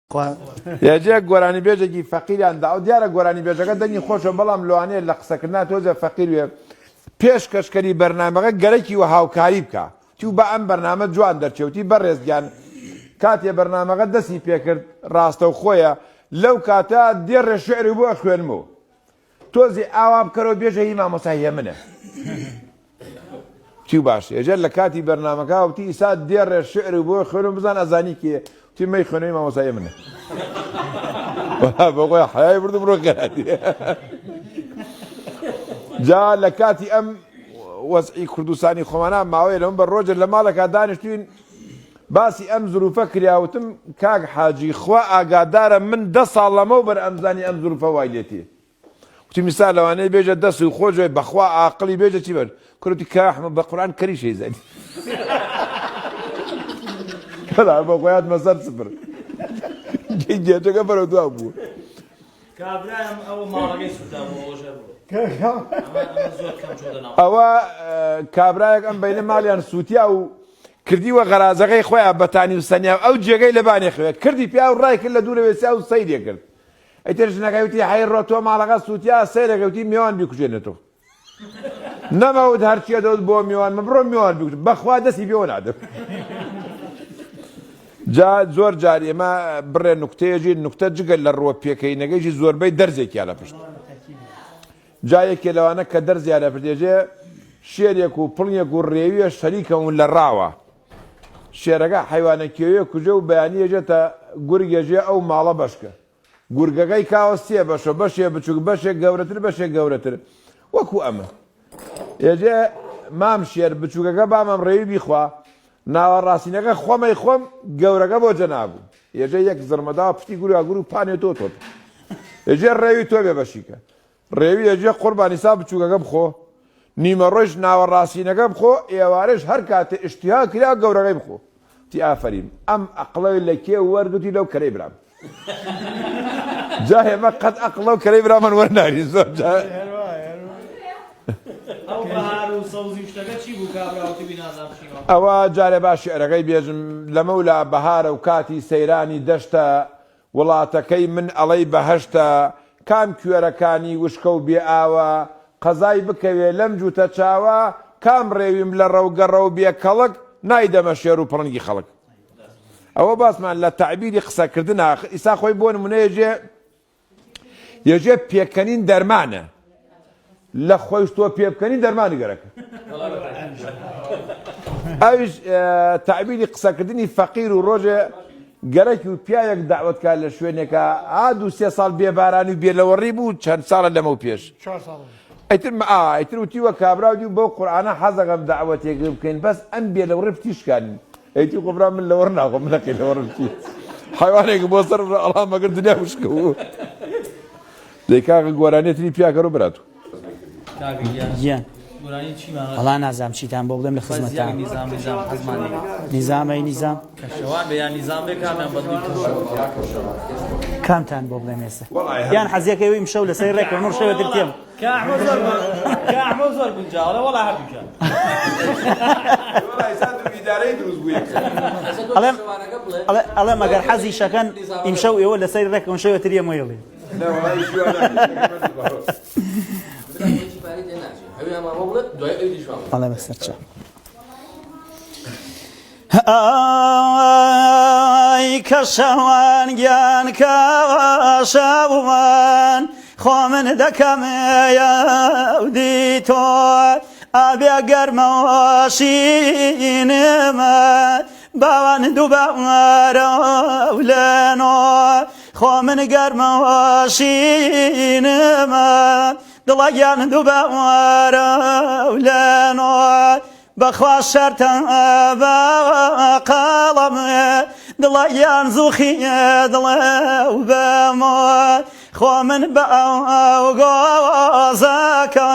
یاجێک گۆرانی بێژێکی فەقیریان دا ئەو دیارە گۆرانی بێژەکە دەنگی خۆشە بەڵام لەوانەیە لە قسەکردنا تۆزە فەقیر وێ پێش کەشکەری بەرنامەکە گەرەکی و هاوکاری بکە تیو بە ئەم بەرنامە جوان دەرچێوتی بەڕێزگیان کاتێ بەرنامەکە دەستی پێکرد ڕاستە و خۆیە لەو کاتە دێڕێ شعری بۆ خوێنمەوە تۆزی ئاوا بکەرەوە بێژە هی مامۆساییە منە تیو باش ێژە لە کاتی بەرنامەکە وتی ئیسا دێڕێ شعری بۆ خوێنم بزان ئەزانی کێ تی مەی خوێنەوەی مامۆساییە منە بۆخۆی حیای بردم بڕۆ گەراتی جا لە کاتی ئەم وەزعی کوردستانی خۆمانە ماوەیە لەم بە ڕۆژە لە ماڵێکا دانیشتوین باسی ئەم زروفە کراوتم کاک حاجی خوا ئاگادارە من 10 ساڵ لەمەوە بەر ئەمزانی ئەم زروفە وای لێتی وتی میسال لەوانەیە بێژە دەست و خۆشوێ بەخوا عاقڵی بێژە چی بەر کوردی کاحمە بە قورئان کەریشەی زانی بە خۆیات مەسەر سپر گێجەکە بەرەو دوا بوو کابرایم ئەوە ماڵەکەی سووتا بۆ ڕۆژە بوو ئەوە کابرایەک ئەم بینە ماڵیان سووتیا و کردیوە غەرازەکەی خۆیان بەتانی و سەنیا ئەو جێگەی لەبانێ خوێت کردی پیا و ڕای کرد لە دوورە وێسیا و سەیرێ کرد ئەیتر ژنەکەی وتی حەی ڕۆ تۆ ماڵەکە سووتیا سەیرەکەوتی میوان بیکوژێنێتەوە نەمەوت هەرچیە دەوت بۆ میوان من بڕۆ میوان بیکوژ بەخوا دەستی پێوە نادەم جا زۆر جار ئێمە بڕێ نوکتەیەژی نوکتە جگەل لە ڕۆ پێکەینەکەیشی زۆربەی دەرزێکیان لە پشت جایەکێ لەوانە کە دەرزیان لە پشتێژێ شێرێک و پڵنیەک و ڕێویە شەریکەون لە ڕاوە شێرەکە حیوانەکێویە کوژە و بەیانیەژێتە گورگێژێ ئەو ماڵە بەشکە گورگەکەی کاوە سێ بەشە بەشێ بچووک بەشێک گەورەتر بەشێک گەورەتر وەکو ئەمە ێژێ مام شێر بچووکەکە بامەم ڕێوی بیخوا ناوەڕاستینەکە خۆمەی خۆم گەورەکە بۆ جەنابوو ێژە یەک زرمەدا پشتی گوراگور و پانێ تۆ تۆت ێژێ ڕێوی تۆ بێ بەشیکە ڕێوی ێژێ قوربانی سا بچووکەکە بخۆ نیمە ڕۆژ ناوەڕاستینەکە بخۆ ئێوارش هەر کاتێ ئیشتیها کرا گەورەکەی بخۆ تی ئافەرین ئەم ئەقڵەوی لە کێ وەرگوتی لەو کەرەی برام جا هێمە قەت ئەقڵە و کەرەی برا من وەرناری زۆر ئەو بەهار و سەوزی شتەکە چی بوو کابراوتی بینازام شیما ئەوە جارێ باش شعرەکەی بێژم لەمەولا بەهارە و کاتی سەیرانی دەشتە وڵاتەکەی من ئەڵەی بەهەشتە کام کوێرەکانی وشکە و بێ ئاوە قەزای بکەوێ لەم جووتە چاوە کام ڕێویم لە ڕەوگەڕە و بێ کەڵک نایدەمە شێر و پڕنگی خەڵک ئەوە باسمان لە تعبیری قسەکردن ئیسا خۆی بۆ نمونە یەژێ پێکەنین دەرمانە لە خۆی تۆ پێ بکەنی دەرمانی گەرەکە ئەویش تعبیری قسەکردنی فەقیر و ڕۆژێ گەرەکی و پیاەک داوەتکار لە شوێنێکە ئاد و 3 ساڵ بێبارانی و بێلەوەڕی بوو چەند ساڵە لەمە و پێش ئەیتر وتیوە کابراودی و بۆ قورئانە حەزەکەم داوەتێک بکەین بەس ئەم بێلەوەڕی پتیشکانی ئەیتی قوبرا من لەوەڕ ناخۆم منەقی لەوەڕ بچی حیوانێک بۆ سەر ئەڵام مەگەر دنیا وشکە بوو دەی کاکە گۆرانێتنی پیاکەڕۆ براتوو هەڵا نازام چیتان بۆ بدەم لە خزمەتتان نیزامەی نیزام کەشەوان بە یان نیزام بێ کامیان بەدڵی کامتان بۆ بدەم ئێستا یان حەزیەکەوی شەو لەسەر ڕێکەوە نوڕ شەوێتر تێم کاحمە زۆر گونجاوڵە وەڵا هەردووکە ئەڵێم ئەگەر حەزی شەکەن ئیمشەو ئێوە لەسەر ڕێکەوە شەوێتر یە مۆیڵێ ئەڵێ بەسەرچە ئای کە شەوان گیان کە شەوان خۆ من دەکەمەیە دیتۆ ئابێ گەرمەوەشینمە باوان دوو بەوارە لێنۆ خۆ من گەرمەوەشینمە دڵەگیان دوو بەوارە لێنۆ بەخوا شەرتە بەقەڵەمێ دڵەگیان زووخیە دڵێ و بەمۆ خۆ من بە ئەو گۆزەکە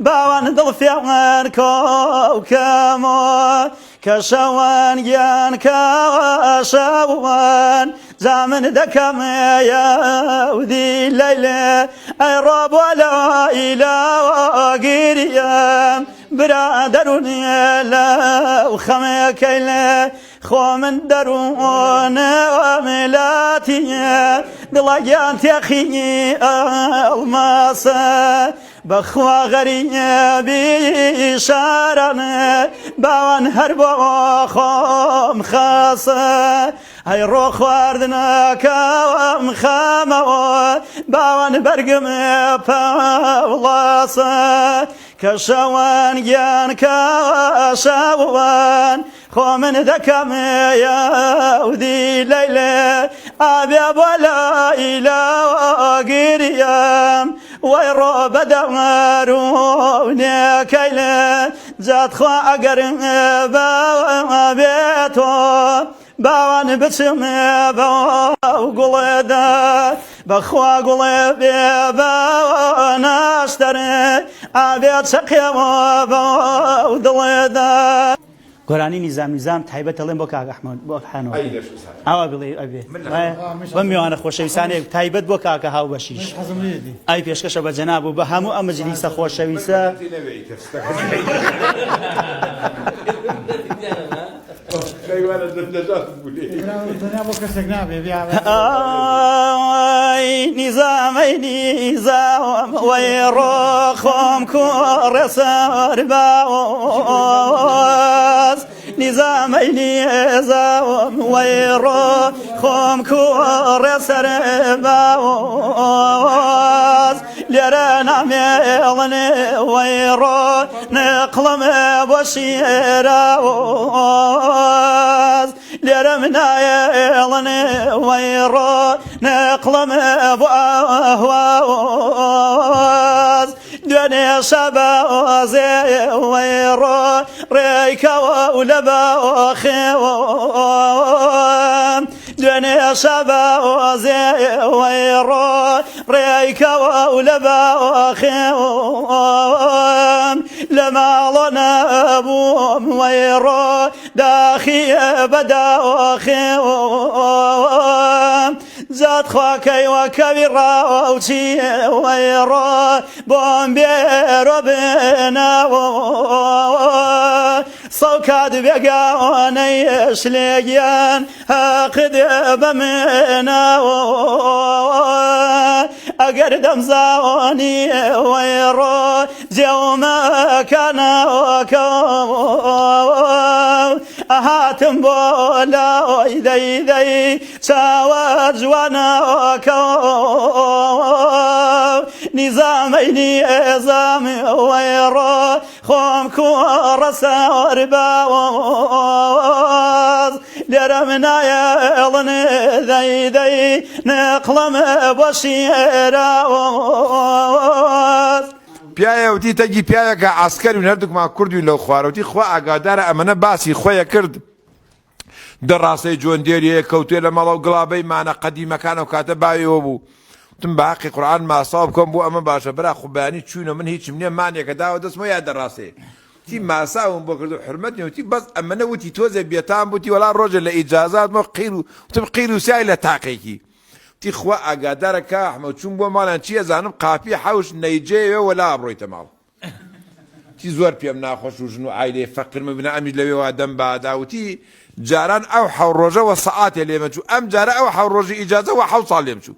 باوان دڵفێڵەن کۆکەمۆ کە شەوان گیان کە شەوان زامن دەکەمەیە ودی لەیلێ ئەی ڕۆبۆ لەوە گیریەم برادەرونیە لەو خەمێکەی لێ خۆ من دەروون ملاتیە دڵەگیان تێخینی ئەڵماسە بەخوا غەریبی شارانە باوان هەر بۆ خۆم خاسە هەی ڕۆ خواردنەکەم خامەوە باوان بەرگم پەوڵاسە کە شەوان گیان کە شەوان خۆ من دەکەم یاودی لەیلێ ئابێ بۆ لایلە گریەم وەی ڕۆ بەدەمەروونێکەی لێ جاتخوا ئەگەر بێتۆ باوان بچم بۆ گوڵێدا بەخوا گوڵێ بێ بە ناشتەرێ ئابێ چەقێمە بۆ دڵێدا گۆرانی نیزام تایبەت دەڵێن بۆ کاک ئەحمەد بۆ حانەوە ئاوا بڵێ ئەبێ بەم میوانە خۆشەویستانەیە تایبەت بۆ کاکە هاوبەشیش ئای پێشکەشە بە جەناب و بە هەموو ئەم مەجلیسە خۆشەویستە نیزامەی نیزام وەی ڕۆخۆم کوڕێ سەر باوەز نیزامەی نیزام وەی ڕۆخۆم کوڕێ سەر باوەز لێرە نامێڵنێ وەی ڕۆ نەقڵمە بۆ شێراوەز لێرە منایێڵنێ وەی ڕۆ نەقڵمە بۆ ئەهواوەز دوێنێ شەبەوەزێ وەی ڕۆ ڕێیکەوە و لە بەخێوە دوێنێ شەبەوەزێ وەی ڕۆ ڕێیکەوە و لە بەخێوە لە ماڵۆ نەبووم وەی ڕۆ داخیە بەداخێوە زاد خواکەیوە کەوی ڕاوچی وەی ڕۆ بۆم بێرۆ بێناوە سەوکات بێگاوانەی شلێگیان هەقد بە مناوە ئەگەر دەمزاوانی وەی ڕۆ جێومەکانەوەکەوە ئەهاتم بۆ لای دەی چاوە جوانەوەکەوە نیزامەی نیزامی وەی ڕۆ خۆم کوڕە سەر باوەز لێرە منایەڵنێ دەی نەقڵەمە بۆ شێراوەز پیاوەتی تەگی پیاوێکە عەسکەر و هەردووکمان کوردی لەو خوارەوتی خوا ئاگادارە ئەمەنە باسی خۆیە کرد دەڕاستەی جۆندێریەیە کەوتێ لە مەڵە و گڵابەی مانە قەدیمەکانە و کاتە باویەوە بوو وتم بە حەقی قورئان ماساو بکەم بۆ ئەمە باشە برا خوبیانی چوونە من هیچم نییە مانێکە داوە دەستمە یا دەڕاستەیە تی ماساوم بۆ کرد و حرمەت نیوتی بەس ئەمەنە وتی تۆزێ بێتان بوتی وەڵا ڕۆژە لە ئیجازاتمە قیر و وتم قیر و سای لە تاقێکی تی خوا ئاگادارە کا ئەحمەد چوون بۆ ماڵیان چیە زانم قاپی حەوش نەیجێوێ وەلا ئەبڕۆیتە ماڵ تی زۆر پێم ناخۆش و ژن و ئایلێ فەقرمە بنە ئەمیش لەوێ دەم باداوتی جاران ئەو حەو ڕۆژەوە سەعاتێ لێمە چوو ئەم جارە ئەو حەو ڕۆژی ئیجازەوە حەو ساڵ لێم چوو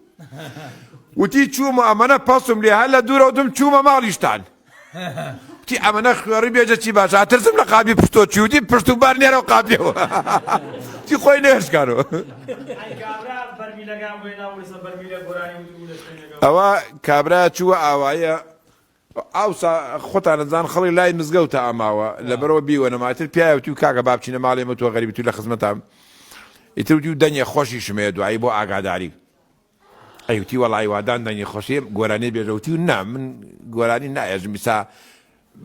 وتی چوومە ئەمەنە پەسم لێ هەر لە دوورە وتم چوومە ماڵیشتان وتی ئەمەنە خوێڕی بێجە چی باشە ئاترسم لە قاپی پشتۆ چی وتی پشت و بار نێرە و قاپیەوە تی خۆی نێشکارەوە ئەوە کابرا چووە ئاوایە ئەوسا خۆتان نەزان خەڵی لای مزگەوتە ئەماوە لەبەرەوە بیوەنە ماتر پیاوەتی و کاکە با بچینە ماڵێمە تۆ غەریبی تو لە خزمەتام ئیتر و دەنگێ خۆشی شمەیە دوایی بۆ ئاگاداری ئەیوتی وەڵی وادان دەنگی خۆشی گۆرانەی بێژەوتی و نا من گۆرانی نایەژم بیسا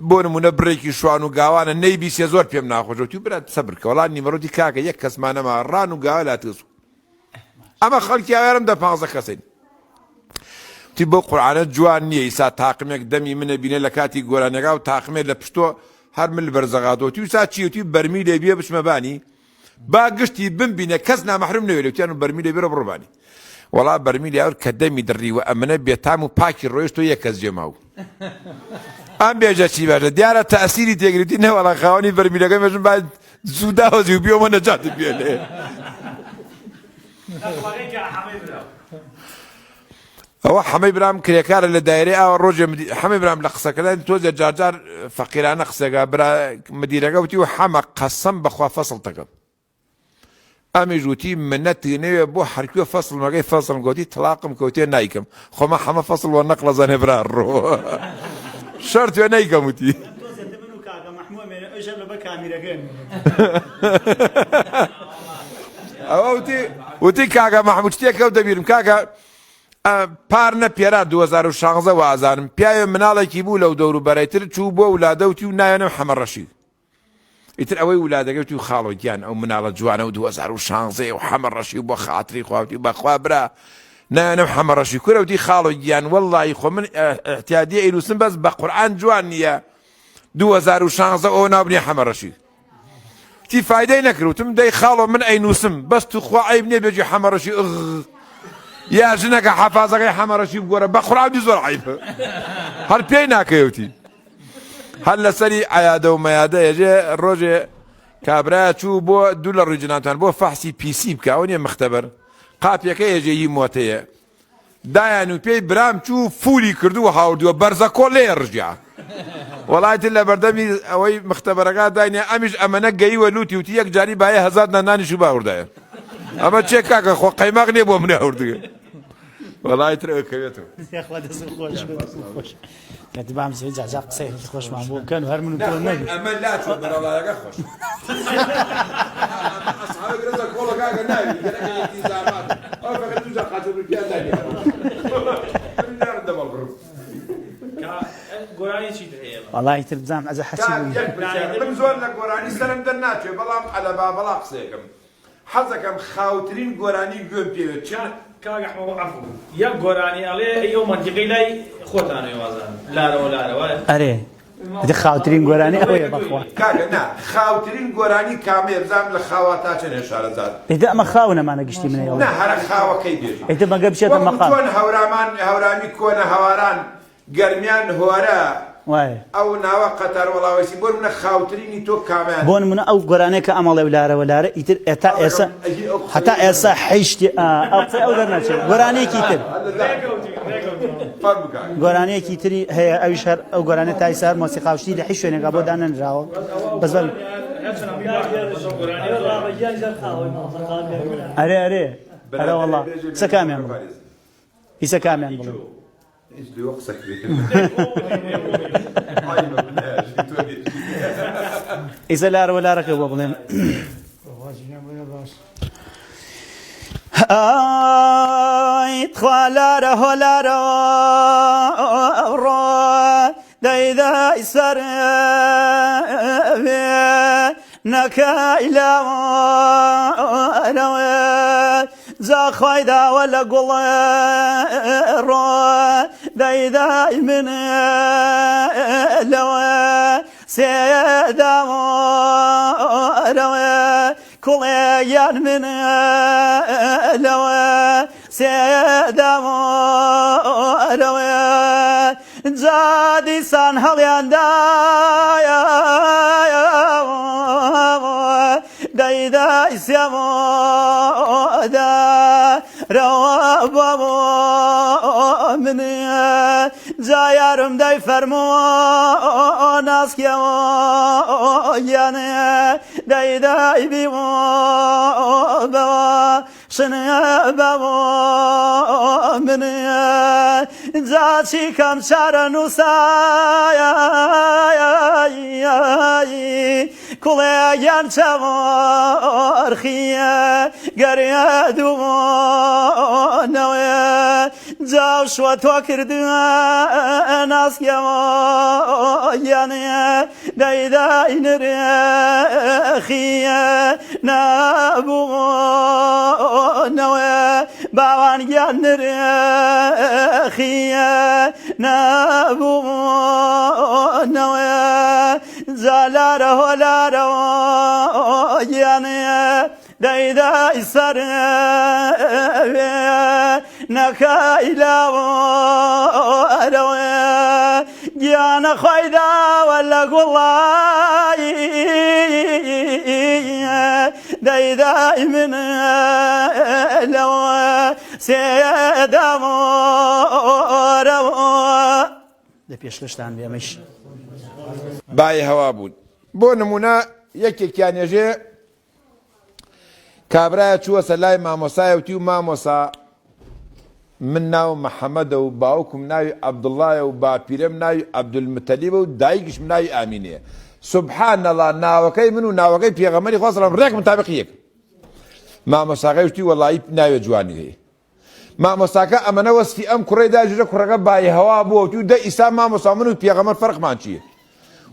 بۆ نمونە بڕێکی شوان و گاوانە نەیبیسێ زۆر پێم ناخۆشەوتی برات سەبرکە وەڵا نیمەڕۆتی کاکە یەک کەسمانەما ڕان و گاوە لاترس ئەمە خەڵکی ئاوێرم دە 15 کەسین تی بۆ قورئانە جوان نییە ئیسا تاقمێک دەمی منە بینێ لە کاتی گۆرانێکا و تاقمێک لە پشتۆ هەر من بەرزەغاتۆتی و سا چیوتی بەرمی لێ بێ بچمەبانی با گشتی بمبینە کەس نامەحروم نەوێت وتیان و بەرمی لێ بێرە بڕبانی وەڵا بەرمی لێ کە دەمی دڕیوە ئەمنە بێتام و پاکی ڕۆیشت و یەک کەس جێماو ئەم بێژە چی باشە دیارە تەئسیری تێگرێتی نەوەڵا خاوەنی بەرمیلەکە مێژم باید زوو داوەزی و بێمە نەجاتت بێ لێ ئەوە حەمەی برام کرێکارە لە دایرەی ئاوە ڕۆژێ حەمەی برام لە قسەکەدان تۆزە جارجار فەقیرانە قسەکە برا مدیرەکە وتی و حەمە قەسەم بەخوا فەسڵ دەکەم ئەمیش وتی منەتی نەوێ بۆ هەرکوێ فەسڵ مەگەی فەسڵ گوتی تەلاقم کەوتێ نایکەم خۆمە حەمە فەسڵ وە نەقڵە زانێ برا ڕۆ شەر توێ نایکەم وتی ئەوە وتی کاکە مەحموود شتێکەوت دەبیرم کاکە پارنە پێرا 2016 وازانم پیاوێ مناڵێکی بوو لەو دەور و بەرەیتر چوو بۆ ولادەوتی و نایەنە حەمەڕەشید ئیتر ئەوەی ولادەگەوتی و خاڵۆگیان ئەو مناڵە جوانە و 2016 و حەمەڕەشی بۆ خاتری خواوتی بەخوا برا نایەنە حەمەڕەشی کورەوتی خاڵۆگیان وەڵڵی خۆ من احتیادیە ئەینووسم بەس بە قورئان جوان نییە 2016 ئەو نابنیە حەمەڕەشید تی فایدەی نەکردوتم دەی خاڵۆ من ئەینووسم بەس تو خوا عیب نییە بێجی حەمەڕەشی یا ژنەکە حەفازەکەی حەمەڕەشی بگۆرە بە قورئانی زۆر عیبە هەر پێی ناکەوتی هەر لەسەری ئایادە و مەیادە ئێژێ ڕۆژێ کابرا چوو بۆ دوو لە ڕیجناتان بۆ فەحسی پیسی بکە ئەو نییە مختەبەر قاپیەکە ئێژێ هی مۆتەیە دایان و پێی برام چوو فولی کردو و هاوردووە بەرزە کۆ لێ ڕژیا وەڵایەتی لە بەردەمی ئەوەی مختەبەرەکە داینێ ئەمیش ئەمەنە گەیوە لوتی وتی یەک جاری باە 1000 نانیش و باوردایە ئەمە چێ کاکە خۆ قەیماق نییە بۆ منە هەوردوگە وەڵایەتر ئەوکەوێتەوە کاتبام سێ جاجا قسەیەکی خۆشمان بۆ بکەن و هەر من و تۆ نەبی ئەمە لاچوە بەرەڵایەکە خۆش ئەسحابە گرەزە کۆڵە کاکە ناوی گەرەکە یەکی زامان ئەو فەقەت دووجا قاچەبروکیان دانی دەبەڵ بڕم گۆرانی چیت هەیە وەڵای تر بزانم ئەزە حەسی من زۆر لە گۆرانی سەرم دەرناچێ بەڵام ئەلە بابەڵا قسەیەکەم حەزەکەم خاوترین گۆرانی گوێم پێوێت چیان کاگە حمەوە عەفو یەک گۆرانی ئەڵێ ئەو منتیقەی لای خۆتانەوە وازان لارەوە لارەوە ئەرێ دە خاوترین گۆرانی ئەوەیە بەخوا کاکە نا خاوترین گۆرانی کامێ بزانم لە خاوا تا چەند شارەزاد ئێدە ئەمە خاو نەمانە گشتی منەوە نا هەرە خاوەکەی بێژی ئێدە مەگە بچێتە مەقام چۆن هەورامی کۆنە هەواران گەرمیان هۆرە وایە ئەو ناوە قەتار وەڵاوەسی بۆ منە خاوترینی تۆ کامیان بۆ نمونە ئەو گۆرانەیە کە ئەمەڵێ و لارەوە لارە ئیتر ئێتا ئێستا هەتا ئێستا حیشتی ئەو قسەی ئەو دەرناچێت گۆرانەیەکی تر گۆرانەیەکی تری هەیە ئەویش هەر ئەو گۆرانە تای سار مۆسیقاوشتی لە حیش شوێنێکا بۆ دانەنراوە بەس ئەرێ ئەرە وەڵا قسە کامیان بڵێ ئیسە کامیان بڵێ ئیسە لارەوە لارەکە بۆ بڵێن خوا لارە هۆ لارە ڕۆ دەیدای سەر نەکای لاوەرەوە زاخوای داوە لە گوڵە ڕۆ دەیدای منە لەوە سێداوەرەوە کوڵێیان منە لەوە سێداوەرەوە جادیسان هەڵیاندایە دەیدای سێمۆدا ڕەوە بۆ منە جا یارم دەی فەرمووە ناسکیەوە یانە دەیدای بیوە بەوە شنە بەوە منە جا چی کەم چارە نووسایە کوڵێیان چاوەڕخیە گەریە دووەنەوە جاو شوە تۆ کردووە ناسکیەوە یانە دەیدای نرخیە نابوونەوە باوانگیان نرخیە نابوونەوە جا لارە هۆ لارەوە یانە دەیدای سەر نەکای لاوەرەوە گیانە خۆی داوە لە گوڵایی داي من لو سيدا مورو ده پیش لشتان بیامش باي هوا بوون بۆ نمونە یەکێکیان ێژێ کابرایە چووە سەر لای مامۆسایە وتی و مامۆسا من ناو محەممەدە و باوکم ناوی عەبدوڵڵایە و باپیرەم ناوی عەبدولمتەلیبە و دایکیشم ناوی ئامینەیە سوبحانەڵڵا ناوەکەی من و ناوەکەی پێغەمبەری خوا سەڵام ڕێک متابق یەک مامۆساکەی وتی وەڵڵاهی ناوێ جوانی هەیە مامۆساکە ئەمەنە وەسفی ئەم کوڕەی داژێ کوڕەکە بای هەوا بووە وتی و دە ئیسا مامۆسا من و پێغەمبەر فەرقمان چییە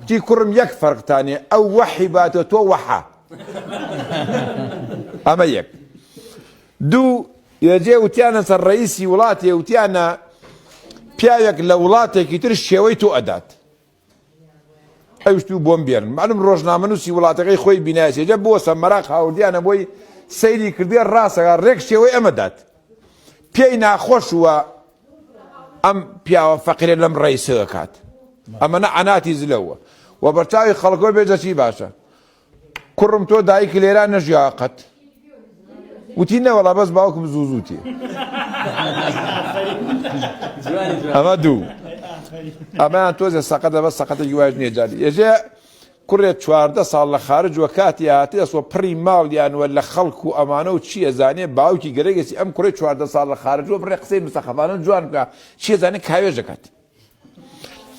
وتی کوڕم یەک فەرقتانێ ئەو وەحی باتە تۆ وەحا ئەمە یەک دوو یەجێ وتیانە سەر ڕەئیسی وڵاتێ وتیانە پیاوێک لە وڵاتێکی تر شێوەی تۆ ئەدات ئەوشت و بۆم بێرن معلوم ڕۆژنامەنووسی وڵاتەکەی خۆی بینایەجە بۆ سەمەراق هاوردیانە بۆی سەیری کردوێ ڕاستەکە ڕێک شێوەی ئەمەدات پێی ناخۆش وە ئەم پیاوە فەقیرە لەم ڕەئیسەوە کات ئەمەنە عەناتی زلەوە و بەرچاوی خەڵکۆ بێجە چی باشە کوڕم تۆ دایک لێران نەژیا قەت وتی نەوەڵا بەس باوکم زووزووتی ئەمە دوو ئەمەیان تۆزێ سەقەتە بەس سەقەتێکی واژ نییە جاری ێژێ کوڕێک 14 ساڵ لە خارج وە کاتی هاتی ئەسوە پڕی ماڵیانوە لە خەڵک و ئەمانە و چی ئەزانێ باوکی گەرەگەسی ئەم کوڕی 14 ساڵ لە خارجوە بڕێ قسەی مستەخەفانە جوان بکە چی ئەزانێ کاوێژ دەکات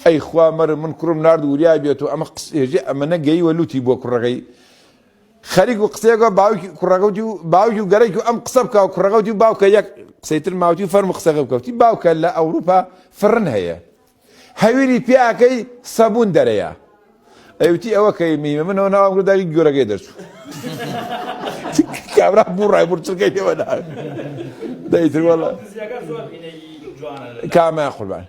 ئەی خوا مەرم من کوڕم نارد وریا بێت و ئەمە قسێژێ ئەمەنە گەیوە لوتی بۆ کوڕەکەی خەریک و قسەیەکە باوکی کوڕەکەوتی و باوکی و گەرەی و ئەم قسە بکە و کوڕەکەوتی و باوکە یەک قسەیتر ماوتی و فەرمو قسەکە بکەوتی باوکە لە ئەوروپا فرن هەیە هەویری پیاکەی سەبوون دەرەیە ئەوتی ئەوە کەی میمە منەوە ناوام گرداوی گۆرەکەی دەرچوو کابرا بوو ڕایبوور چرکەی لێوە دا دەیتر وەڵا کامیان قوربان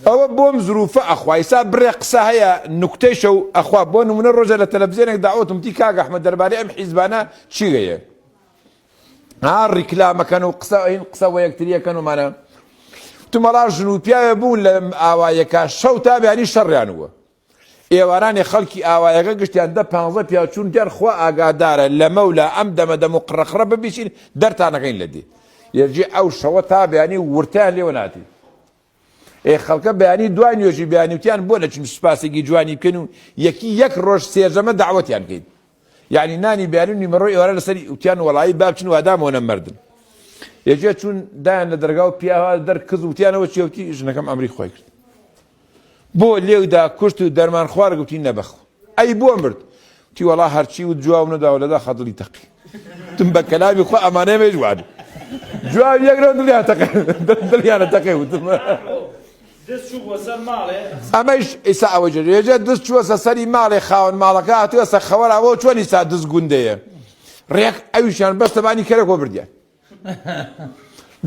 ئەوە بۆم زروفە ئەخوا ئیسا بڕێ قسە هەیە نوکتەی شەو ئەخوا بۆ نمونە ڕۆژە لە تەلەڤیزیۆنێک داوەتم تی کاک ئەحمەد دەربارەی ئەم حیزبانە چی هەیە ڕیکلامەکەن و قسە وە یەکتریەکەن ومانە تومەڵا ژن و پیاوێ بوون لە ئاوایەکە شەو تا بەیانی شەڕیان وە ئێوارانی خەڵکی ئاوایەکە گشتیان 10-15 پیاچوون دیار خوا ئاگادارە لەمە و لە ئەم دەمەدەم و قڕەقڕە ببیچین دەرتانەکەین لە دی یەرجێ ئەو شەوە تا بەیانی ورتیان لێوە ناتی خەڵکە بەیانی دوای نوێژی بەیانی وتیان بۆ نەچین سوپاسێکی جوانی بکەن و یەک ڕۆژ سێژەمە داوەتیان بکەین یعنی نانی بەیانی و نیمەڕۆی ئێوارە لەسەری وتیان وەڵایی با بچن وادامەوە مردن یەکێ چوون دایان لە دەرگا و پیاوە دەرکز وتیانەوە چێوتی ژنەکەم ئەمری خۆی کرد بۆ لێودا کوشت و دەرمان خوار گوتی نەبەخ ئەی بۆ مرد وتی وەڵا هەرچی و جواب نەداوە لەدا خەدڵی تەقی تم بە کەلامی خۆ ئەمانەیە مێ جوان جواب یەکرەوە دڵیانە تەقی وتم ئەمەش ئیسا ئەوە جێژێ دەست چووە سەری ماڵێ خاوەن ماڵەکە هاتووە سە خەوەراوە چۆن ئیسا دەست گوندەیە ڕێک ئەویشیان بەستەبانی کەرەکۆ بردیان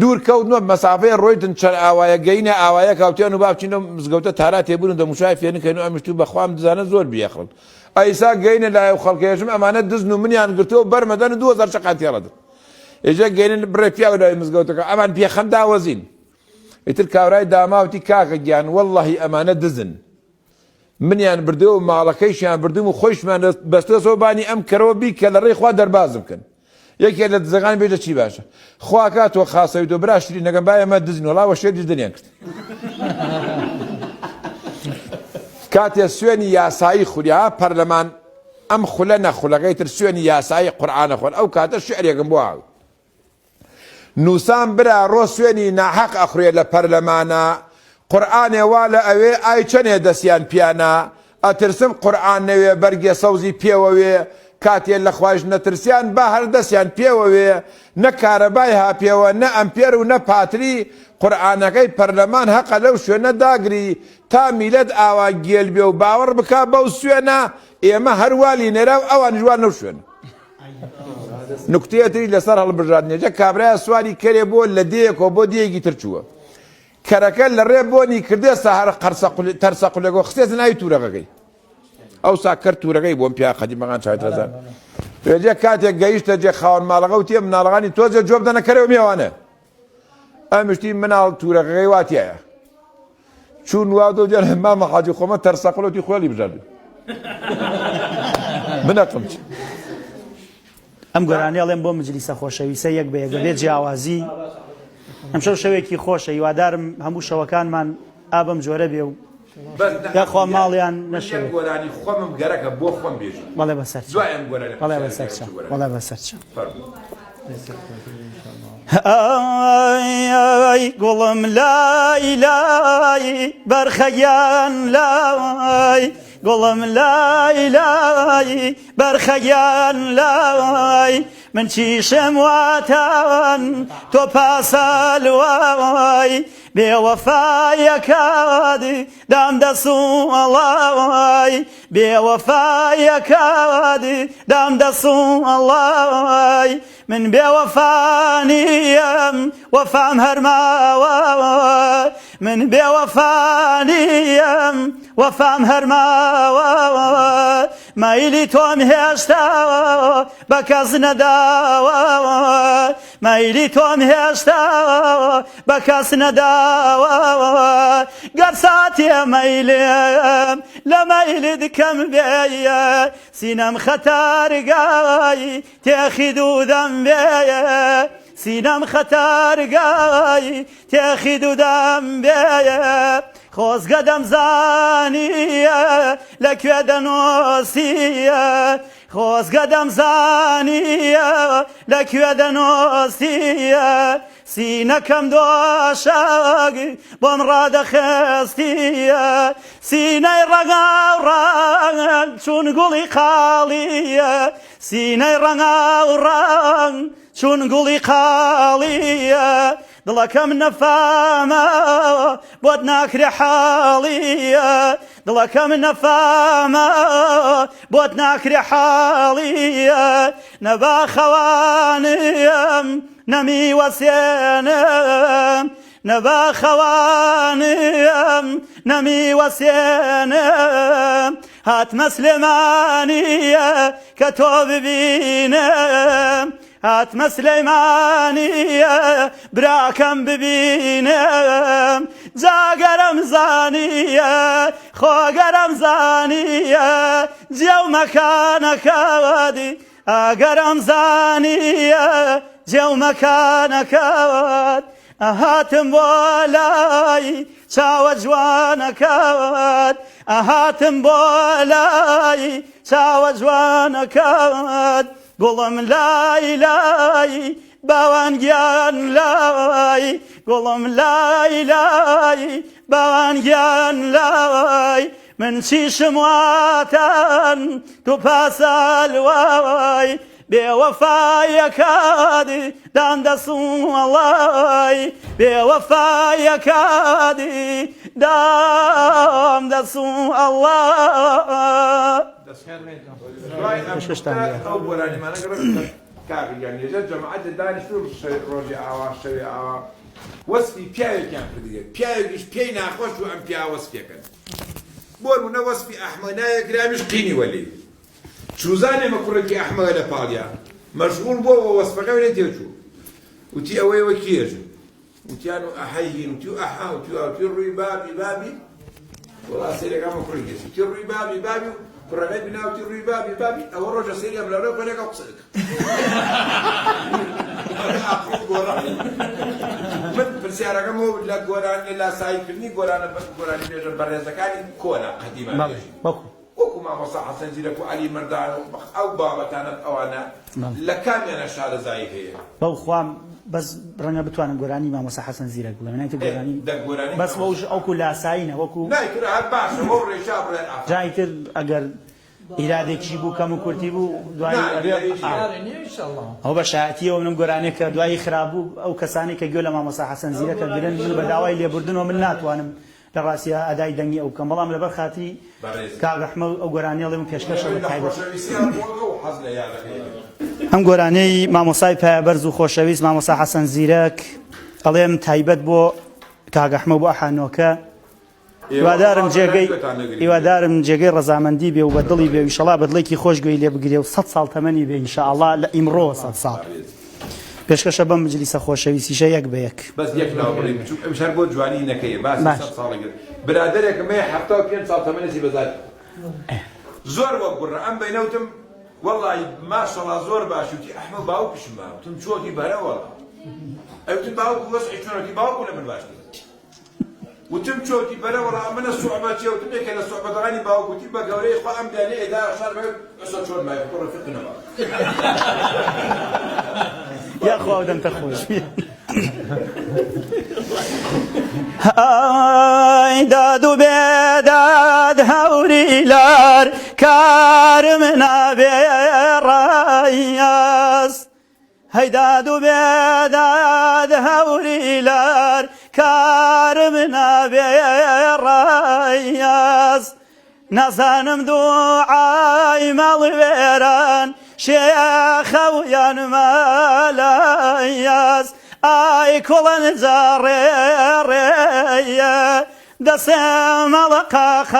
دوور کەوتنەوە مەسافەیە ڕۆیتن چەند ئاوایە گەینە ئاوایە کاوتیان و بابچینە مزگەوتە تارا تێبوون دەموشای فێنکەین و ئەمشتو بەخوام دزانە زۆر بیەخڵن ئەیسا گەینە لای خەڵکێژم ئەمانە دزن و منیان گرتەوە بەرمەدەن 2000 شەقاتیێڵەدن ئێجا گەینن بڕێ پیاوە لای مزگەوتەکە ئەمان پێخەم داوەزین ئیتر کاورای داماوتی کاکە گیان وەڵڵەهی ئەمانە دزن منیان بردەوە و ماڵەکەیشیان بردوم و خۆشمان بەستەسەوە بانی ئەم کەرەوە بی کە لە ڕێی خوا دەرباز بکەن یەکێ لە دزەکان بێژە چی باشە خوا کاتەوە خاسەوی تۆ براشری نەگەم باە ئەمە دزن وەڵاوە شێریش دنیان کرد کاتێ سوێنی یاسایی خوریا پەرلەمان ئەم خولە نەخولەکەی تر سوێنی یاسایی قورئانە خوێن ئەو کاتە شعرێکم بۆ هاو نووسان برا ڕۆ سوێنی ناحەق ئەخورێ لە پەرلەمانە قورئانێ وا لە ئەوێ ئای چەندێ دەستیان پیانە ئەترسم قورئان نەوێ بەرگێ سەوزی پێوەوێ کاتێ لە خوۆش نەترسیان با هەر دەستیان پێوەوێ نە کارەبای هاپێوە نە ئەمپێر و نە پاتری قورئانەکەی پەرلەمان هەقە لەو شوێنە داگری تا میلەت ئاوا گێل بێ و باوەڕ بکا بەو سوێنە ئێمە هەروالی نێرا و ئەوان جوان نەو شوێنە نکتەیەتری لەسەر هەڵبژاردنێجە کابرایە سواری کەرێ بۆ لە دەیەکەوە بۆ دیەکی تر چووە کەرەکە لە ڕێ بۆنی کردێ سەهەر تەرسەقولێکەوە خستێتە ناوی توورەکەی ئەو ساکەر توورەکەی بۆم پیا قەدیمەکان چایترەزان پێجێ کاتێک گەیشتە جێ خاوەن ماڵەکە و تێ مناڵەکانی تۆزێ جۆ بدەنە کەرەوە میێوانە ئەمشتی مناڵ توورەکەی واتیایە چون وا دو جار ماما حاجی خۆمە تەرسەقلۆتی خۆلی بژاردن منەقمچ ئەم گۆرانی ئەڵێم بۆ مجلیسە خۆشەویستە یەک بە یەک بێت جیاوازی ئەمشەو شەوێکی خۆشە هیوادارم هەموو شەوەکانمان ئابم جۆرە بێ و یاخوا ماڵیان نەشێت گۆرانی خۆمم گەرەکە بۆ خۆم بێژم بەڵێ بەسەر دوایەم گۆرانی بەڵێ بەسەرچە بەڵێ بەسەرچە ئای گوڵم لای لای بەرخەیان لای گوڵم لای لای بەرخەیان لای من چیشم واتان تۆ پاسەلوای بێوەفایەکەت دام دەسوڵای بێوەفایەکەت دام دەسوڵای من بێوەفانیم وەفام هەرماوە من بێوەفانیم وەفام هەرماوە مایلی تۆم هێشتا بە کەس نەداوە مایلی تۆم هێشتا بە کەس نەداوە گەر ساتێ مەیلێم لە مەیلی دکەم بێیە سینەم خەتارگای تێخی دوودەم بێیە سینەم خەتارگای تێخی دوودەم بێیە خۆزگە دەمزانیە لەکوێ دەنۆسیە خۆزگە دەمزانیە لەکوێ دەنۆسیە سینەکەم دۆشەگ بۆم ڕادەخستیە سینەی ڕەنگاوڕەنگ چون گوڵی قاڵیە سینەی ڕەنگاوڕەنگ چون گوڵی قاڵیە دڵەکەم نەفامە بۆت ناکرێ حاڵیە دڵەکەم نەفامە بۆت ناکرێ حاڵیە نەباخەوانم نەمیوەسێنم نەباخەوانم نەمیوەسێنم هاتمە سلێمانیە کە تۆ ببینم هاتمە سلەیمانیە براکەم ببینم جاگەرم زانیە خۆگەرم زانیە جێو مەکانەکەوەدی ئەگەرم زانیە جێو مەکانەکەوەت ئەهاتم بۆ لای چاوە جوانەکەوەت ئەهاتم بۆ لای چاوە جوانەکەوەت گوڵم لای لای باوانگیان لای گوڵم لای لای باوانگیان لای من چیشم واتان تو پاسەلوای بێوەفایەکەت دام دەسوڵای بێوەفایەکەت دام دەسوڵای ئەو گۆرانیمانە کاغیان لێجە جەماعەتە دانیشتو ڕۆژی ئاوا شەوی ئاوا وەسفی پیاوێکیان کردێت پیاوێکیش پێی ناخۆش و ئەم پیا وەسفیەکەن بۆ نمونە وەسفی ئەحمەدایە گرامیش قینی وەلی چوزانێمە کوڕێکی ئەحمەدە لە پاڵیا مەشغوڵ بۆەوە وەسفەکە لێ تێچوو وتی ئەوەیەوە کێژن وتیان و ئەحەیین وتی و ئەحا وتی ڕووی بابی بابی وڵا سێرەکەمە کوڕی گەسی وتی ڕووی بابی بابی و کوڕەکەی بناوتی ڕووی بابی بابی ئەوە ڕۆژە سێریەم لەڕێ کۆلێکە قسەکە من پرسیارەکەم لە گۆرانی لە سایکردنی گۆرانی بێژە بەڕێزەکانی کۆنا قەدیمە وەکو مامۆستا حەسەن زیرەک و عەلی مەردان ئەو بابەتانە ئەوانە لە کامیانە شارەزایی هەیە بەو خوام بەس ڕەنگە بتوانم گۆرانی مامۆستا حەسەن زیرەک بڵێم نایتە گۆرانی بەس ئەوکو لاساینە وەکو نایکرا هەر باشە بۆ ڕێژا بڵێن جایتر ئەگەر ئیرادێکی بوو کەم و کورتی بوو دوای ئەو بە شایەتیەوە منم گۆرانێک کە دوایی خراببوو ئەو کەسانی کە گوێ لە مامۆستا حەسەن زیرەکە گرن من بە داوای لێبوردنەوە من ناتوانم لە ڕاستیە ئەدای دەنگی ئەو کەم بەڵام لەبەر خاتی کاک ئەحمەد ئەو گۆرانیە ئەڵێم پێشکەشە بە تایبەت ئەم گۆرانەی مامۆسای پایەبەرز و خۆشەویست مامۆستا حەسەن زیرەک ئەڵێم تایبەت بۆ کاک ئەحمەد بۆ ئەحانۆکە هیوادارم جێگەی ڕەزامەندی بێ و بەدڵی بێ و ئینشەڵا بەدڵێکی خۆشگوێی لێ بگرێ و 100 ساڵ تەمەنی بێ ئینشاءالله لە ئیمڕۆ 100 ساڵ پێشکەشە بەم مجلیسە خۆشەویستیشە یەک بە یەک بەس یەک ناو بڕین ئەم شەر بۆ جوانی نەکەیە باسی باش. 100 ساڵێک برادێکم هەیە 75 ساڵ تەمەنێکی بەزار زۆر وەک بڕە ئەم بەینەوتم وەڵی ماشەڵا زۆر باشوتی ئەحمە باوکشم باوتم چۆتی بەرەوە ئەوتم باوک وەسعی چۆنەتی باوکو لە من باشتر وتم چۆتی بەرەوەڵا منە سوعبەتی وتم یەکە لە سوعبەتەکانی باوکوتی بە گەورەی خوا ئەم دانێ ئێدا شار بە ئەسا چۆن مای بڕە فقنەوە یا خوا دەمتە خۆش ئای داد و بێداد هەوری لار کارم نابێ ڕایەست هەیداد و بێداد هەوری لار کارم نابێ ڕایەست نازانم دوعای ماڵ وێران شێخە و یان مالایەست ئای کوڵەن جاڕێ ڕێیە دەسێ مەڵە قاقە